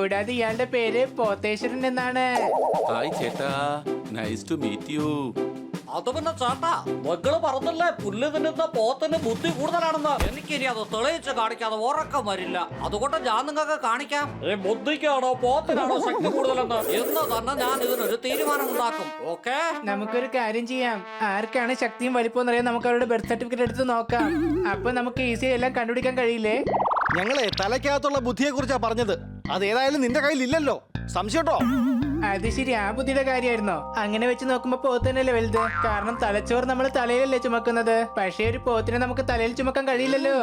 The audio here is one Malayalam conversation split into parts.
കൂടാതെ ഇയാളുടെ പേര് പോത്തേശ്വരൻ എന്നാണ്. ഹായ് ചേട്ടാ, നൈസ് ടു മീറ്റ് യു. അത് പിന്നെ ചേട്ടാ, മക്കള് പറഞ്ഞല്ലേ പുല്ല് തിന്നുന്ന പോത്തിന് ബുദ്ധി കൂടുതലാണെന്ന്. എനിക്കിനി അത് തെളിയിച്ച് കാണിക്കാതെ ഉറക്കം വരില്ല. അതുകൊണ്ട് ഞാൻ നിങ്ങൾക്ക് കാണിക്കാം, ഈ ബുദ്ധിക്കാണോ പോത്തിനാണോ ശക്തി കൂടുതലെന്ന് എന്ന് തന്നെ ഞാൻ ഇതിനൊരു തീരുമാനം ഉണ്ടാക്കും. ഓക്കെ, നമുക്കൊരു കാര്യം ചെയ്യാം. ആർക്കാണ് ശക്തിയും വലിപ്പവും അറിയാൻ നമുക്ക് അവരുടെ ബർത്ത് സർട്ടിഫിക്കറ്റ് എടുത്ത് നോക്കാം. അപ്പൊ നമുക്ക് ഈസി എല്ലാം കണ്ടുപിടിക്കാൻ കഴിയില്ലേ? ഞങ്ങളെ തലയ്ക്കകത്തുള്ള ബുദ്ധിയെ കുറിച്ചാ പറഞ്ഞത്. അത് ഏതായാലും നിന്റെ കയ്യിൽ ഇല്ലല്ലോ, സംശയട്ടോ? അത് ശരി, ആ ബുദ്ധിയുടെ കാര്യമായിരുന്നോ? അങ്ങനെ വെച്ച് നോക്കുമ്പോ പോത്ത് തന്നെയല്ലേ വലുത്. കാരണം തലച്ചോറ് നമ്മൾ തലയിലല്ലേ ചുമക്കുന്നത്. പക്ഷേ ഒരു പോത്തിനെ നമുക്ക് തലയിൽ ചുമക്കാൻ കഴിയില്ലല്ലോ.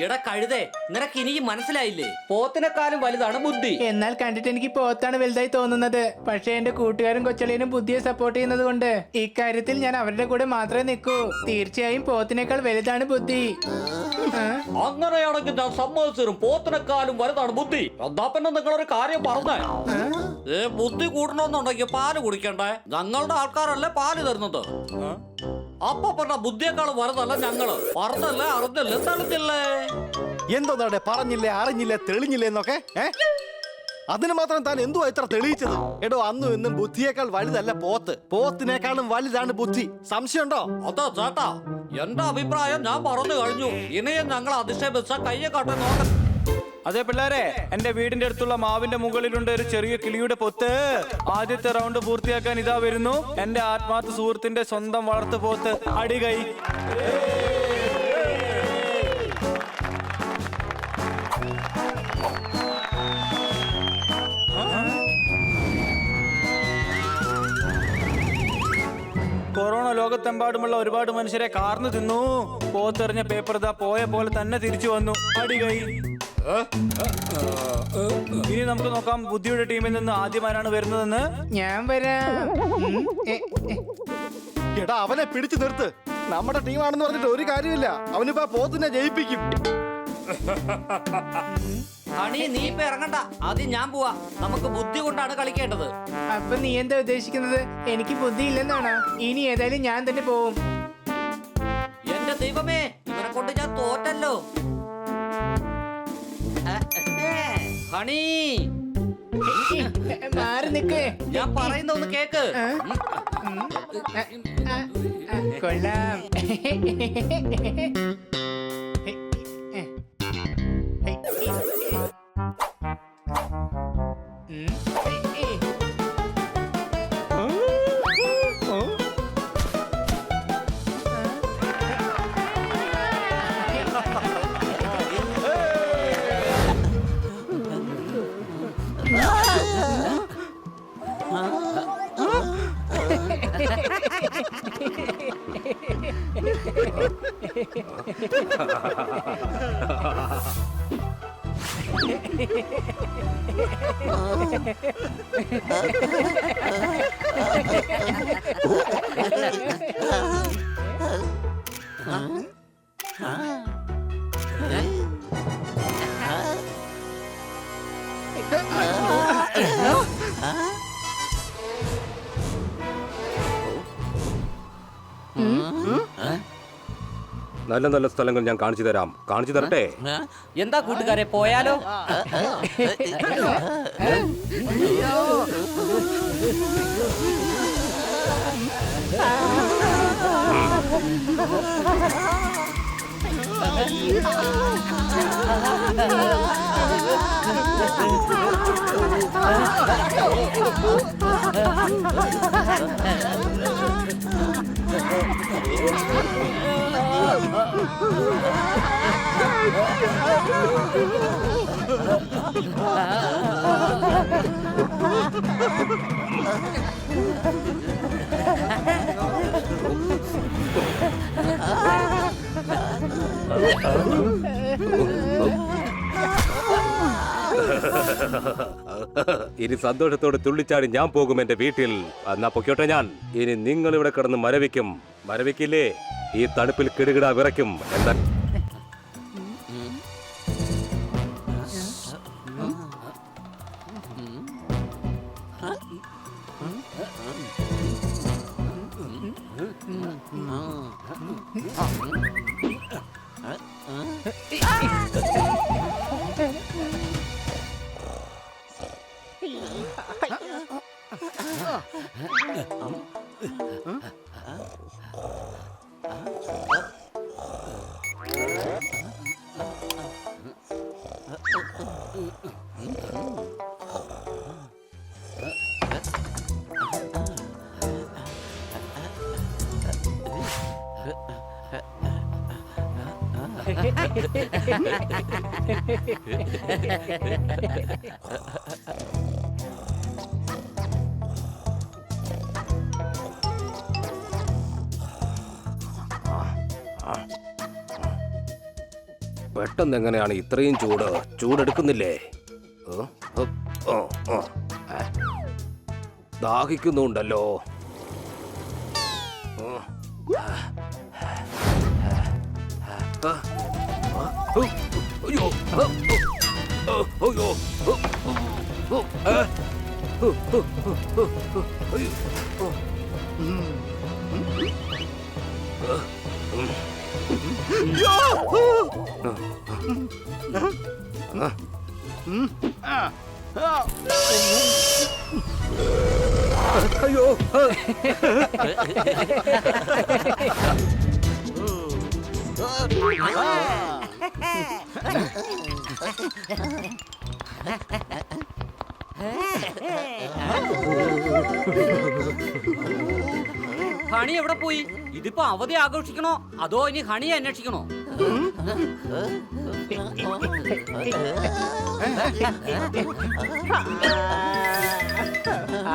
എടാ കഴുതേ, നിനക്ക് ഇനിയും മനസ്സിലായില്ലേ? പോത്തിനെക്കാളും വലുതാണ് ബുദ്ധി. എന്നാൽ കണ്ടിട്ട് എനിക്ക് പോത്താണ് വലുതായി തോന്നുന്നത്. പക്ഷേ എന്റെ കൂട്ടുകാരും കൊച്ചളിയനും ബുദ്ധിയെ സപ്പോർട്ട് ചെയ്യുന്നത് കൊണ്ട് ഇക്കാര്യത്തിൽ ഞാൻ അവരുടെ കൂടെ മാത്രമേ നിൽക്കൂ. തീർച്ചയായും പോത്തിനേക്കാൾ വലുതാണ് ബുദ്ധി. അങ്ങനെയാണെങ്കിൽ ഞാൻ സമ്മതിച്ചിരും, പോത്തിനെക്കാളും വലുതാണ് ബുദ്ധി. എന്താ പിന്നെ നിങ്ങളൊരു കാര്യം പറഞ്ഞേ, ബുദ്ധി കൂടണമെന്നുണ്ടെങ്കിൽ പാല് കുടിക്കണ്ടേ? ഞങ്ങളുടെ ആൾക്കാരല്ലേ പാല് തരുന്നത്. അപ്പൊ പറഞ്ഞ ബുദ്ധിയെക്കാളും വലുതല്ല ഞങ്ങള്. പറഞ്ഞല്ലേ, അറിഞ്ഞല്ലേ, തെളിഞ്ഞില്ലേ? എന്തോടെ പറഞ്ഞില്ലേ, അറിഞ്ഞില്ലേ, തെളിഞ്ഞില്ലേ എന്നൊക്കെ? അതിന് മാത്രം താൻ എന്തുവാ ഇത്ര തെളിയിച്ചത്? എടോ, അന്നും ഇന്നും ബുദ്ധിയേക്കാൾ വലുതല്ല പോത്ത്, പോത്തിനേക്കാളും വലുതാണ് ബുദ്ധി. സംശയമുണ്ടോ? അതാ ചേട്ടാ, എന്റെ അഭിപ്രായം ഞാൻ പറഞ്ഞു കഴിഞ്ഞു. ഇനിയും ഞങ്ങൾ അതിശയിച്ച കയ്യെ കാട്ടെ നോക്കാം. അതെ പിള്ളേരെ, എന്റെ വീടിന്റെ അടുത്തുള്ള മാവിന്റെ മുകളിലുണ്ട് ഒരു ചെറിയ കിളിയുടെ പൊത്ത്. ആദ്യത്തെ റൗണ്ട് പൂർത്തിയാക്കാൻ ഇതാ വരുന്നു എന്റെ ആത്മാർത്ഥ സുഹൃത്തിന്റെ സ്വന്തം വളർത്തു പോത്ത് അടികൈ. കൊറോണ ലോകത്തെമ്പാടുമുള്ള ഒരുപാട് മനുഷ്യരെ കാർന്നു തിന്നു. പോത്തെറിഞ്ഞ പേപ്പർ ഇതാ പോയ പോലെ തന്നെ തിരിച്ചു വന്നു അടികൈ. ഇനി നമുക്ക് നോക്കാം ബുദ്ധിയുടെ ടീമിൽ നിന്ന് ആദ്യമാരാണ് വരുന്നതെന്ന്. ഞാൻ വരാം. എടാ, അവനെ പിടിച്ചു നിർത്ത്. നമ്മുടെ ടീമാണെന്ന് പറഞ്ഞിട്ട് ഒരു കാര്യമില്ല. അവനിപ്പോ പോത്തിനെ ജയിപ്പിക്കും. ഹണി, നീ ഇപ്പൊ ഇറങ്ങണ്ട, ആദ്യം ഞാൻ പോവാ. നമുക്ക് ബുദ്ധി കൊണ്ടാണ് കളിക്കേണ്ടത്. അപ്പൊ നീ എന്താ ഉദ്ദേശിക്കുന്നത്? എനിക്ക് ബുദ്ധി ഇല്ലെന്നാണോ? ഇനി ഏതായാലും ഞാൻ തന്നെ പോവും. എന്റെ ദൈവമേ, ഇവരെ കൊണ്ട് ഞാൻ തോറ്റല്ലോ. ഹണി, മാറി നിക്ക്. ഞാൻ പറയുന്ന ഒന്ന് കേക്ക്. കൊള്ളാം. നല്ല നല്ല സ്ഥലങ്ങൾ ഞാൻ കാണിച്ചു തരാം. കാണിച്ചു തരട്ടെ? എന്താ കൂട്ടുകാരെ, പോയാലോ? ഇനി സന്തോഷത്തോടെ തുള്ളിച്ചാടി ഞാൻ പോകും എന്റെ വീട്ടിൽ. എന്നാ പൊക്കോട്ടെ ഞാൻ. ഇനി നിങ്ങൾ ഇവിടെ കിടന്ന് മരവിക്കും. മരവിക്കില്ലേ? ഈ തണുപ്പിൽ കിടുകിട വിറയ്ക്കും. എന്താ പെട്ടെന്ന് എങ്ങനെയാണ് ഇത്രയും ചൂടെടുക്കുന്നില്ലേ? ദാഹിക്കുന്നുണ്ടല്ലോ. അയ്യോ, അയ്യോ, ഹണി എവിടെ പോയി? ഇതിപ്പോ അവധി ആഘോഷിക്കണോ അതോ ഇനി ഹണിയെ അന്വേഷിക്കണോ?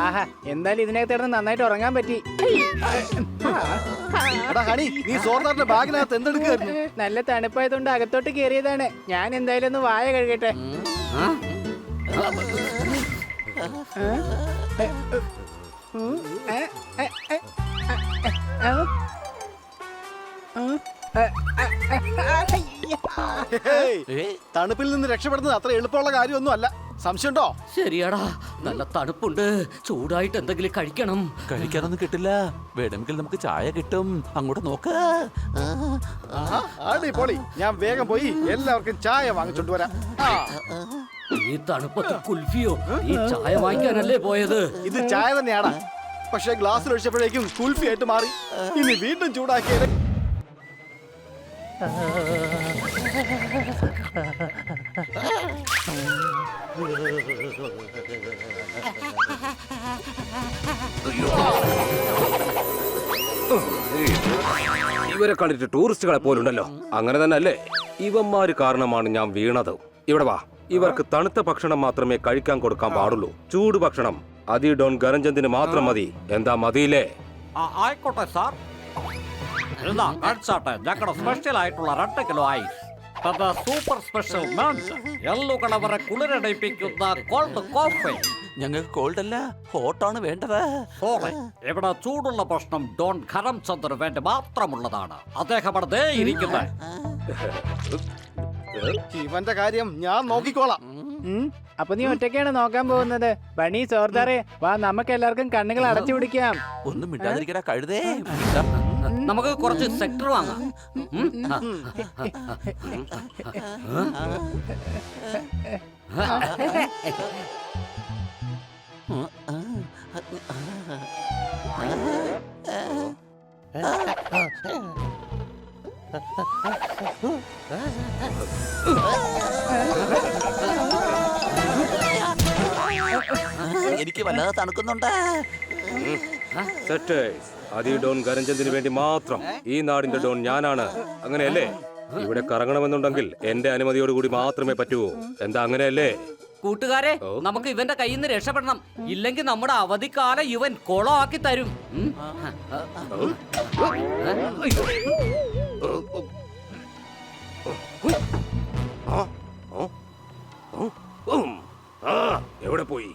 ആഹാ, എന്തായാലും ഇതിനകത്ത് കിടന്ന് നന്നായിട്ട് ഉറങ്ങാൻ പറ്റി. എടാ ഹണി, നീ സോർദാറിന്റെ ബാഗിനകത്ത് എന്തെടുക്കായിരുന്നു? നല്ല തണുപ്പായതുകൊണ്ട് അകത്തോട്ട് കയറിയതാണ്. ഞാൻ എന്തായാലും ഒന്ന് വായ കഴുകട്ടെ. തണുപ്പിൽ നിന്ന് രക്ഷപ്പെടുന്നത് അത്ര എളുപ്പമുള്ള കാര്യമൊന്നും അല്ല. സംശയമുണ്ടോ? ശരിയാടാ, നല്ല തണുപ്പുണ്ട്. ചൂടായിട്ട് എന്തെങ്കിലും കഴിക്കണം. കഴിക്കാനൊന്നും കിട്ടില്ല. വേണമെങ്കിൽ നമുക്ക് ചായ കിട്ടും. അങ്ങോട്ട് നോക്ക്. അടിപൊളി. ഞാൻ വേഗം പോയി എല്ലാവർക്കും ചായ വാങ്ങിച്ചോണ്ട് വരാം. ഈ തണുപ്പത്ത് കുൽഫിയോ? ഈ ചായ വാങ്ങിക്കാനല്ലേ പോയത്? ഇത് ചായ തന്നെയാടാ, പക്ഷെ ഗ്ലാസ്സിൽ ഒഴിച്ചപ്പോഴേക്കും കുൽഫി ആയിട്ട് മാറി. ഇനി വീണ്ടും ചൂടാക്കിയത്. ഇവരെ കണ്ടിട്ട് ടൂറിസ്റ്റുകളെ പോലുണ്ടല്ലോ. അങ്ങനെ തന്നെ അല്ലേ? ഇവന്മാര് കാരണമാണ് ഞാൻ വീണത്. ഇവിടെ വാ. ഇവർക്ക് തണുത്ത ഭക്ഷണം മാത്രമേ കഴിക്കാൻ കൊടുക്കാൻ പാടുള്ളൂ. ചൂട് ഭക്ഷണം അതി ഡോൺ ഗരഞ്ചന്തിന് മാത്രം മതി. എന്താ മതിയില്ലേ? ആയിക്കോട്ടെ സാർ. കഴിച്ചാട്ടെ. ഞങ്ങളുടെ സ്പെഷ്യൽ ആയിട്ടുള്ള 2 കിലോ ഐസ്. സൂപ്പർ സ്പെഷ്യൽ എല്ലുകളവരെ കുളിരടയിപ്പിക്കുന്ന കോൾഡ് കോഫി. ഞങ്ങൾക്ക് കോൾഡ് അല്ല, ഹോട്ടാണ് വേണ്ടത്. സോറി, ഇവിടെ ചൂടുള്ള ഭക്ഷണം ഡോൺ ഖരംചന്ദിന് വേണ്ടി മാത്രമുള്ളതാണ്. അദ്ദേഹം അവിടെ ദേ ഇരിക്കുന്നത്. ഇവന്റെ കാര്യം ഞാൻ നോക്കിക്കോളാം. അപ്പൊ നീ ഒറ്റയ്ക്കാണ് നോക്കാൻ പോകുന്നത്? ബണി, സോർദാറെ, വാ, നമുക്ക് എല്ലാവർക്കും കണ്ണുകൾ അടച്ചു പിടിക്കാം. ഒന്നും മിണ്ടാതിരിക്കടാ കഴുതേ. നമുക്ക് കുറച്ച് സെക്ടർ വാങ്ങാം. എനിക്ക് വല്ലാതെ തണുക്കുന്നുണ്ട്. അതി ഡോൺ ഗരഞ്ചന്തിന് വേണ്ടി മാത്രം. ഈ നാടിന്റെ ഡോൺ ഞാനാണ്. അങ്ങനെയല്ലേ? ഇവിടെ കറങ്ങണമെന്നുണ്ടെങ്കിൽ എന്റെ അനുമതിയോടുകൂടി മാത്രമേ പറ്റൂ. എന്താ അങ്ങനെയല്ലേ? കൂട്ടുകാരെ, നമുക്ക് ഇവന്റെ കയ്യിൽ നിന്ന് രക്ഷപ്പെടണം. ഇല്ലെങ്കിൽ നമ്മുടെ അവധിക്കാലം ഇവൻ കൊളമാക്കി തരും. എവിടെ പോയി?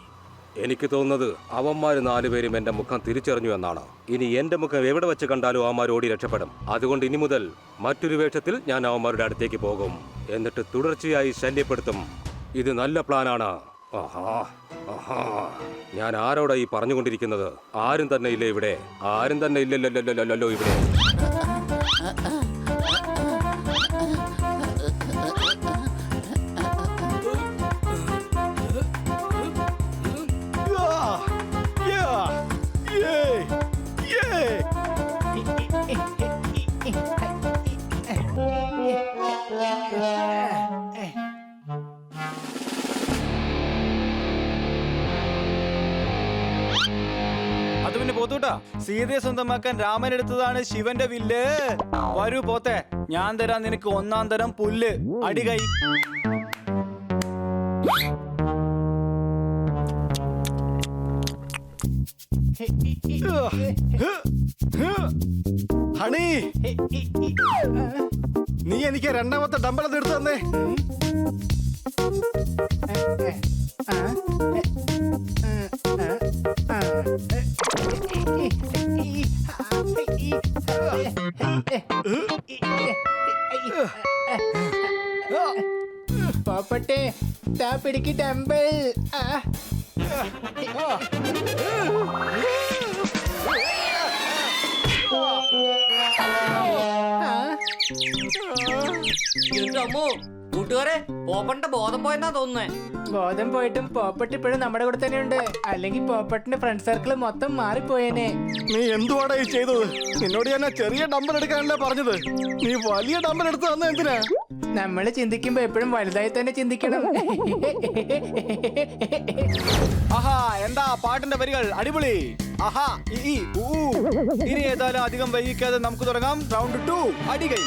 എനിക്ക് തോന്നുന്നത് അവന്മാര് 4 പേരും എന്റെ മുഖം തിരിച്ചറിഞ്ഞു എന്നാണ്. ഇനി എന്റെ മുഖം എവിടെ വെച്ച് കണ്ടാലും അവന്മാർ ഓടി രക്ഷപ്പെടും. അതുകൊണ്ട് ഇനി മുതൽ മറ്റൊരു വേഷത്തിൽ ഞാൻ അവന്മാരുടെ അടുത്തേക്ക് പോകും. എന്നിട്ട് തുടർച്ചയായി ശല്യപ്പെടുത്തും. ഇത് നല്ല പ്ലാനാണ്. ഞാൻ ആരോടാ ഈ പറഞ്ഞുകൊണ്ടിരിക്കുന്നത്? ആരും തന്നെ ഇല്ല ഇവിടെ. ആരും തന്നെ ഇല്ലല്ലോ ഇവിടെ. പൊന്നു പോത്തൂട്ടാ, സീതയെ സ്വന്തമാക്കാൻ രാമൻ എടുത്തതാണ് ശിവന്റെ വില്ല്. വരൂ പോത്തെ, ഞാൻ തരാം നിനക്ക് ഒന്നാം തരം പുല്ല്. അടികൈ. ഹണി, നീ എനിക്ക് രണ്ടാമത്തെ ഡമ്പലത് എടുത്തു തന്നേ. പോപ്പട്ടെ, താ പിടിക്ക് ഡംബിൾ. എന്റെ അമ്മോ, കൂട്ടുകാരെ പോപ്പന്റെ ബോധം പോയെന്നാ തോന്നുന്നേ. ബോധം പോയിട്ടും പോപ്പട്ട് ഇപ്പോഴും നമ്മുടെ കൂടെ തന്നെയുണ്ട്. അല്ലെങ്കിൽ പോപ്പട്ടിന്റെ ഫ്രണ്ട് സർക്കിൾ മൊത്തം മാറിപ്പോയേനെ. നീ എന്തുവാടാ ഈ ചെയ്തത്? നിന്നോട് ഞാൻ ചെറിയ ഡമ്പൽ എടുക്കാനല്ലേ പറഞ്ഞത്. നീ വലിയ ഡമ്പൽ എടുത്ത് തന്നെ എന്തിനാ? നമ്മൾ ചിന്തിക്കുമ്പോ എപ്പോഴും വലുതായി തന്നെ ചിന്തിക്കണം. ആഹാ, എന്താ പാട്ടിന്റെ വരികൾ അടിപൊളി. ആഹാ, ഈ ഊ. ഇനി ഏതായാലും അധികം വൈകിക്കാതെ നമുക്ക് തുടങ്ങാം. റൗണ്ട് 2, അടികൈ.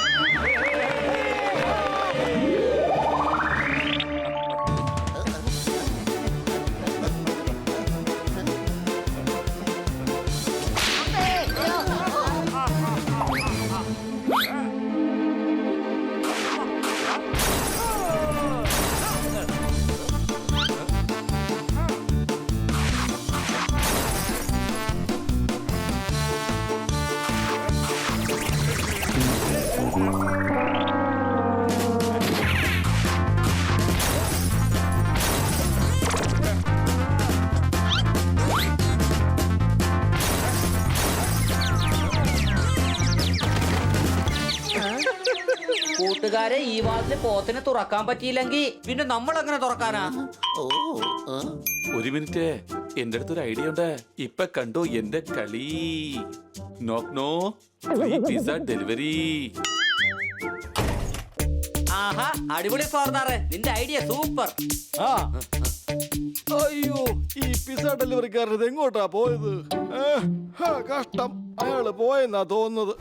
കൂട്ടുകാരെ, ഈ വാതില് പോത്തിനെ തുറക്കാൻ പറ്റിയില്ലെങ്കിൽ പിന്നെ നമ്മൾ എങ്ങനെ തുറക്കാനാ? ഒരു മിനിറ്റ്, എന്റെ അടുത്തൊരു ഐഡിയ ഉണ്ട്. ഇപ്പൊ കണ്ടോ എന്റെ കളി. നോക്ക് നോ, പിസ്സ ഡെലിവറി. ആഹാ, അടിപൊളി ഫോർദാറെ, നിന്റെ ഐഡിയ സൂപ്പർ. ആ, അയ്യോ, ഈ പിസ്സ ഡെലിവറിക്കാരൻ എങ്ങോട്ടാ പോയത്? കഷ്ടം, അയാള് പോയെന്നാ തോന്നുന്നത്.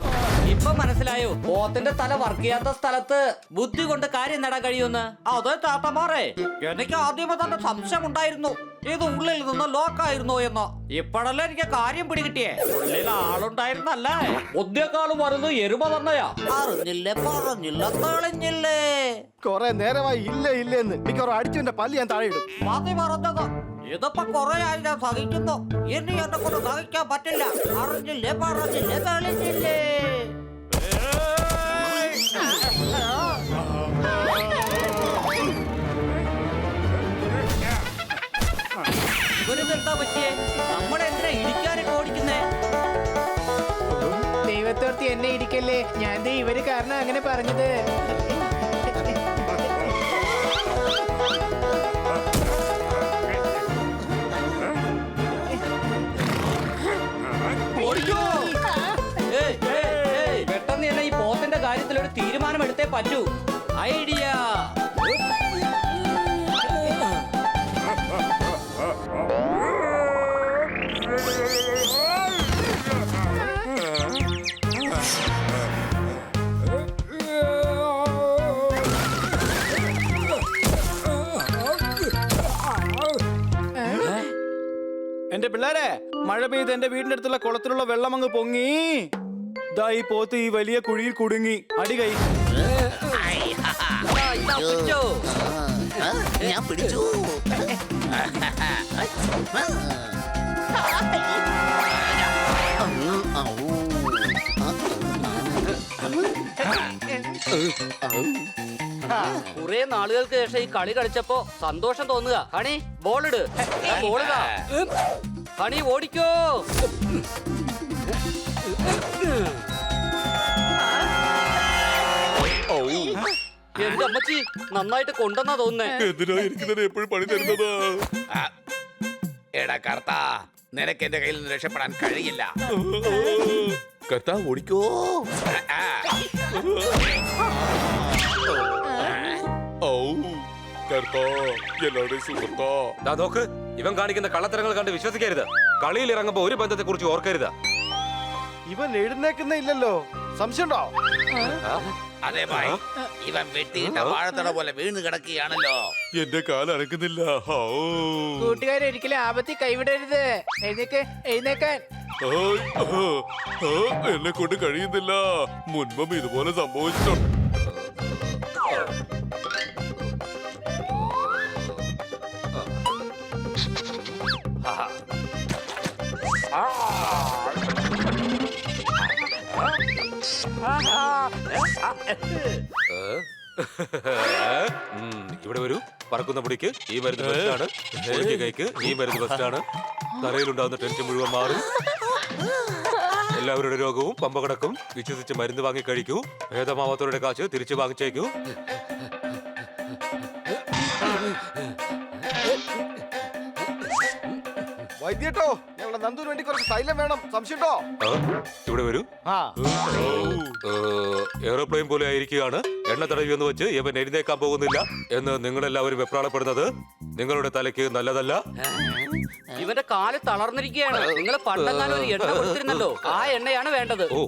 ഇപ്പൊ മനസ്സിലായോ പോത്തിന്റെ തല വർക്ക് ചെയ്യാത്ത സ്ഥലത്ത് ബുദ്ധി കൊണ്ട് കാര്യം നേടാൻ കഴിയുമെന്ന്? അതെ താത്തമാരെ, എനിക്ക് ആദ്യമേ തന്നെ സംശയം ഉണ്ടായിരുന്നു ഇത് ഉള്ളിൽ നിന്ന് ലോക്കായിരുന്നോ എന്ന്. ഇപ്പോഴല്ലേ എനിക്ക് കാര്യം പിടികിട്ടിയേ. ഉള്ളിൽ ആളുണ്ടായിരുന്നല്ലേ. ബുദ്ധിയെക്കാളും വരുന്നു എരുമ തന്നെയാ. അറിഞ്ഞില്ലേ, പറഞ്ഞില്ല, തെളിഞ്ഞില്ലേ. കൊറേ നേരമായി ഇല്ല ഇല്ലെന്ന്. മിക്കവാറും അടിച്ചവന്റെ പല്ല് ഞാൻ താഴെ ഇടും. മതി പറഞ്ഞത്. ഇതിപ്പോ കൊറേ ആയി ഞാൻ സഹിക്കുന്നു. ഇനി എന്നെ കൊണ്ട് സഹിക്കാൻ പറ്റില്ല. അറിഞ്ഞില്ലേ, പറഞ്ഞില്ലേ, തെളിഞ്ഞില്ലേ. ഇവനെന്താ പറ്റിയേ? നമ്മളെന്തിനാ ഇടിക്കാനൊക്കെ ഓടിക്കുന്നേ? ദൈവത്തോർത്തി എന്നെ ഇരിക്കല്ലേ. ഞാൻ ദേ ഇവര് കാരണം അങ്ങനെ പറഞ്ഞത്. പെട്ടെന്ന് തന്നെ ഈ പോത്തിന്റെ കാര്യത്തിൽ ഒരു തീരുമാനം എടുത്തേ പറ്റൂ. ഐഡിയ. എന്റെ പിള്ളേരെ, മഴ പെയ്ത് എന്റെ വീടിന്റെ അടുത്തുള്ള കുളത്തിലുള്ള വെള്ളം അങ്ങ് പൊങ്ങി. ദാ ഈ പോത്ത് ഈ വലിയ കുഴിയിൽ കുടുങ്ങി. അടികൈ. ഞാൻ പിടിച്ചു. കുറെ നാളുകൾക്ക് ശേഷം ഈ കളി കളിച്ചപ്പോ സന്തോഷം തോന്നുക. ഹണി, ബോളിട്. ബോളിടാ. ഹണി, ഓടിക്കോ. എന്റെ അമ്മച്ചി നന്നായിട്ട് കൊണ്ടെന്നാ തോന്നുന്നേ. എന്തിനാ ഇരിക്കുന്നത് എപ്പോഴും പണി തരുന്നത്? എടാ കർത്താ, നിനക്ക് എന്റെ കയ്യിൽ നിന്ന് രക്ഷപ്പെടാൻ കഴിയില്ല. കത്താ ഓടിക്കോ. ദാ നോക്ക്, ഇവൻ കാണിക്കുന്ന കള്ളത്തരങ്ങൾ കണ്ട് വിശ്വസിക്കരുത്. കളിയിൽ ഇറങ്ങുമ്പോ ഒരു ബന്ധത്തെ കുറിച്ച് ഓർക്കരുത്. ഇവൻ എഴുന്നേക്കുന്നേ ഇല്ലല്ലോ, സംശയമുണ്ടോ? അതെ ഭായ്, ഇവൻ വെട്ടിയിട്ട വാഴത്തട പോലെ വീണ് കിടക്കുകയാണല്ലോ. എന്റെ കാൽ അനക്കുന്നില്ല. കൂട്ടുകാരൊരിക്കലും ആപത്തിൽ കൈവിടരുത്. എഴുന്നേക്കാൻ. എന്നെ കൊണ്ട് കഴിയുന്നില്ല. മുൻപും ഇതുപോലെ സംഭവിച്ചിട്ടുണ്ട്. ഇവിടെ വരൂ. പറക്കുന്ന പൊടിക്ക് ഈ മരുന്ന് ബെസ്റ്റാണ്. പൊടിക്ക് കൈക്ക് ഈ മരുന്ന് ബെസ്റ്റാണ്. തലയിലുണ്ടാകുന്ന ടെൻഷൻ മുഴുവൻ മാറും. എല്ലാവരുടെ രോഗവും പമ്പ കിടക്കും. വിശ്വസിച്ച് മരുന്ന് വാങ്ങി കഴിക്കൂ. ഭേദമാവാത്തവരുടെ കാശ് തിരിച്ചു വാങ്ങിച്ചേക്കൂ. വൈദ്യട്ടോ, ഞങ്ങളുടെ നന്ദുവിന് വേണ്ടി കുറച്ച് തൈലം വേണം, സംശയമുണ്ടോ? ഇവിടെ വരൂ. എയറോപ്ലെയിൻ പോലെ ആയിരിക്കുകയാണ്. എണ്ണ തടവി എന്ന് വെച്ച് ഇവൻ എഴുന്നേക്കാൻ പോകുന്നില്ല എന്ന് നിങ്ങളെല്ലാവരും വെപ്രാളപ്പെടുന്നത് നിങ്ങളുടെ തലയ്ക്ക് നല്ലതല്ല. ഇവന്റെ കാല് തളർന്നിരിക്കുകയാണ്. നിങ്ങൾ പണ്ടെങ്ങാനും ഒരു എണ്ണ കൊടുത്തിരുന്നല്ലോ, ആ എണ്ണയാണ് വേണ്ടത്. ഓ,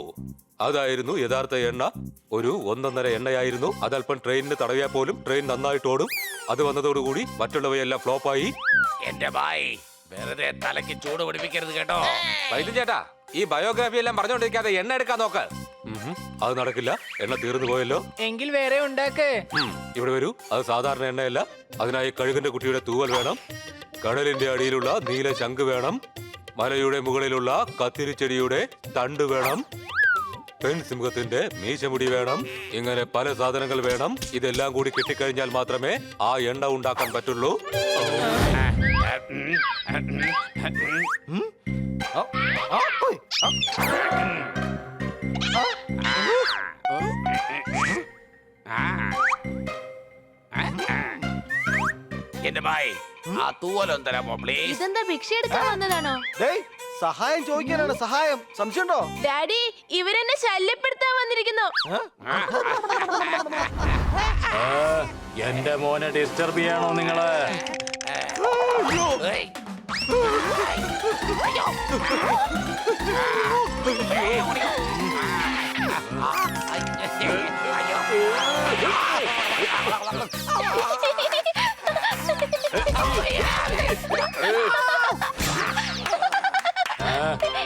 അതായിരുന്നു യഥാർത്ഥ എണ്ണ. ഒരു 1.5 എണ്ണയായിരുന്നു. അതല്പം ട്രെയിനിന് തടവിയാൽ പോലും ട്രെയിൻ നന്നായിട്ട് ഓടും. അത് വന്നതോടുകൂടി മറ്റുള്ളവയെല്ലാം ഫ്ലോപ്പായി. എന്റെ ഭായ്, വെറുതെ തലയ്ക്ക് ചൂട് പിടിപ്പിക്കരുത് കേട്ടോ. വൈദ്യ ചേട്ടാ, ഈ ബയോഗ്രാഫി എല്ലാം പറഞ്ഞുകൊണ്ടിരിക്കാതെ എണ്ണ എടുക്കാൻ നോക്ക്. അത് നടക്കില്ല. എണ്ണ തീർന്നു പോയല്ലോ. എങ്കിൽ വേറെ ഉണ്ടാക്ക്. ഇവിടെ വരൂ. അത് സാധാരണ എണ്ണയല്ല. അതിനായി കഴുകന്റെ കുട്ടിയുടെ തൂവൽ വേണം. കടലിന്റെ അടിയിലുള്ള നീല ശംഖ് വേണം. മലയുടെ മുകളിലുള്ള കത്തിരിച്ചെടിയുടെ തണ്ട് വേണം. പെൺസിംഹത്തിന്റെ മീശമുടി വേണം. ഇങ്ങനെ പല സാധനങ്ങൾ വേണം. ഇതെല്ലാം കൂടി കിട്ടിക്കഴിഞ്ഞാൽ മാത്രമേ ആ എണ്ണ ഉണ്ടാക്കാൻ പറ്റുള്ളൂ. എന്റെ ഭായ്, ആ തൂവലൊന്നും തരാമോ പ്ലീസ്? ഇതെന്താ ഭിക്ഷ എടുക്കാൻ വന്നതാണോ? ഡേയ്, സഹായം ചോദിക്കാനാണ്. സഹായം, സംശയമുണ്ടോ? ഡാഡി, ഇവരെന്നെ ശല്യപ്പെടുത്താൻ വന്നിരിക്കുന്നു. എന്റെ മോനെ ഡിസ്റ്റർബ് ചെയ്യണോ നിങ്ങള്? ഏയ്,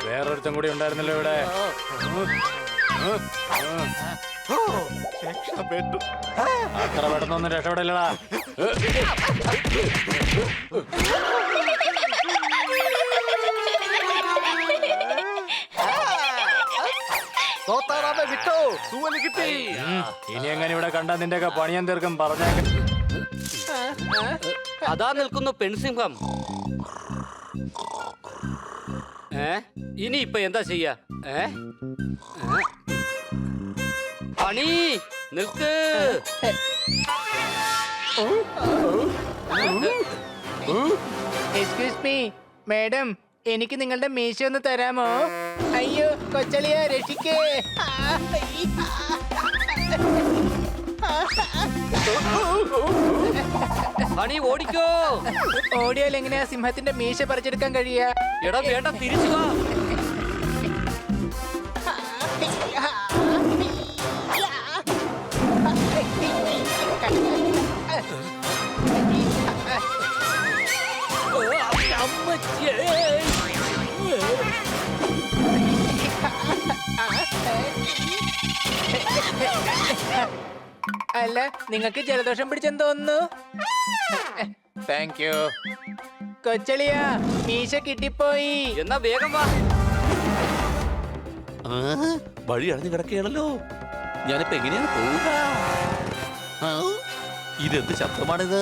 വേറൊരുത്തം കൂടി ഉണ്ടായിരുന്നല്ലോ ഇവിടെ. രക്ഷപ്പെട്ടു. അത്ര പെട്ടെന്നൊന്നും രക്ഷപ്പെടില്ലടാ. തോത്താറാമേ, വിട്ടോ, തൂവല് കിട്ടി. ഇനി എങ്ങനെ ഇവിടെ കണ്ടാ നിന്റെയൊക്കെ പണിയാൻ തീർക്കും പറഞ്ഞേക്ക. അതാ നിൽക്കുന്നു പെൺസിംഹം. ഇനി ഇപ്പൊ എന്താ ചെയ്യാ? പണി നിൽക്ക്. എക്സ്ക്യൂസ് മീ മാഡം, എനിക്ക് നിങ്ങളുടെ മീശ ഒന്ന് തരാമോ? അയ്യോ കൊച്ചളിയ, രക്ഷിക്കേ. പണി ഓടിക്കോ. ഓടിയാൽ എങ്ങനെയാ സിംഹത്തിന്റെ മീശ പറിച്ചെടുക്കാൻ കഴിയാ? എടാ വേണ്ട, തിരിച്ചു വാ. അല്ല, നിങ്ങൾക്ക് ജലദോഷം പിടിച്ചെന്ന് തോന്നുന്നു. Thank you. കൊച്ചളിയ, മീശ കിട്ടിപ്പോയി. എന്നാ വേഗം വാ. വഴി അടഞ്ഞു കിടക്കുകയാണല്ലോ. ഞാനിപ്പോ എങ്ങനെയാണ് പോവുക? ഇതെന്ത് ശബ്ദമാണിത്?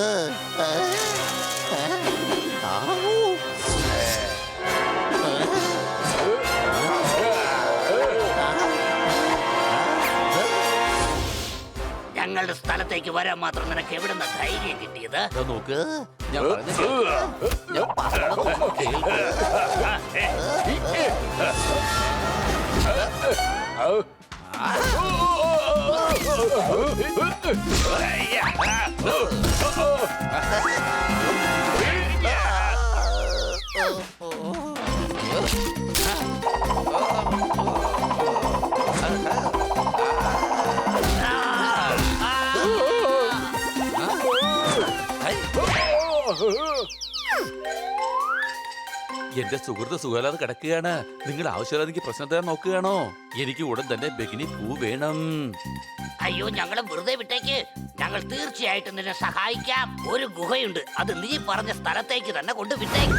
ഞങ്ങളുടെ സ്ഥലത്തേക്ക് വരാൻ മാത്രം നിനക്ക് എവിടുന്ന ധൈര്യം കിട്ടിയത്? നോക്ക്, ഞാൻ എന്റെ സുഹൃത്ത് സുഖമില്ലാതെ കിടക്കുകയാണ്. നിങ്ങൾ ആവശ്യമില്ലാതെ എനിക്ക് പ്രശ്നം തരാൻ നോക്കുകയാണോ? എനിക്ക് ഉടൻ തന്നെ ബെഗിനി പൂ വേണം. അയ്യോ ഞങ്ങളെ വെറുതെ വിട്ടേക്ക്. ഞങ്ങൾ തീർച്ചയായിട്ടും നിന്നെ സഹായിക്കാം. ഒരു ഗുഹയുണ്ട്, അത് നീ പറഞ്ഞ സ്ഥലത്തേക്ക് തന്നെ കൊണ്ട് വിട്ടേക്ക്.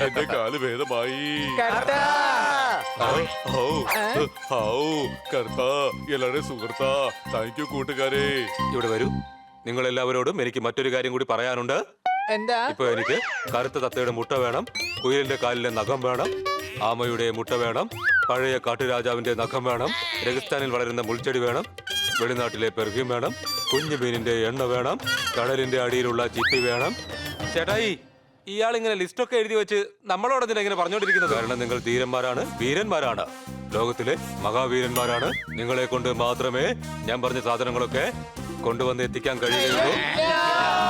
എന്റെ കാല് ഭേദമായി. എല്ലാവരുടെ സുഹൃത്താ, താങ്ക് യു കൂട്ടുകാരെ. ഇവിടെ വരൂ. നിങ്ങൾ എല്ലാവരോടും എനിക്ക് മറ്റൊരു കാര്യം കൂടി പറയാനുണ്ട്. എന്താ? ഇപ്പൊ എനിക്ക് കറുത്ത തത്തയുടെ മുട്ട വേണം, കുയിലിന്റെ കാലിലെ നഖം വേണം, ആമയുടെ മുട്ട വേണം, പഴയ കാട്ടുരാജാവിന്റെ നഖം വേണം, രഗസ്ഥാനിൽ വളരുന്ന മുൾച്ചെടി വേണം, വെളിനാട്ടിലെ പെർഫ്യൂം വേണം, കുഞ്ഞു മീനിന്റെ എണ്ണ വേണം, കടലിന്റെ അടിയിലുള്ള ചിപ്പി വേണം. ചേട്ടായി, ഇയാൾ ഇങ്ങനെ ലിസ്റ്റൊക്കെ എഴുതി വെച്ച് നമ്മളോട് എന്തിനാ ഇങ്ങനെ പറഞ്ഞോണ്ടിരിക്കുന്നത്? കാരണം നിങ്ങൾ ധീരന്മാരാണ്, വീരന്മാരാണ്, ലോകത്തിലെ മഹാവീരന്മാരാണ്. നിങ്ങളെ കൊണ്ട് മാത്രമേ ഞാൻ പറഞ്ഞ സാധനങ്ങളൊക്കെ കൊണ്ടുവന്ന് എത്തിക്കാൻ കഴിയുകയുള്ളൂ.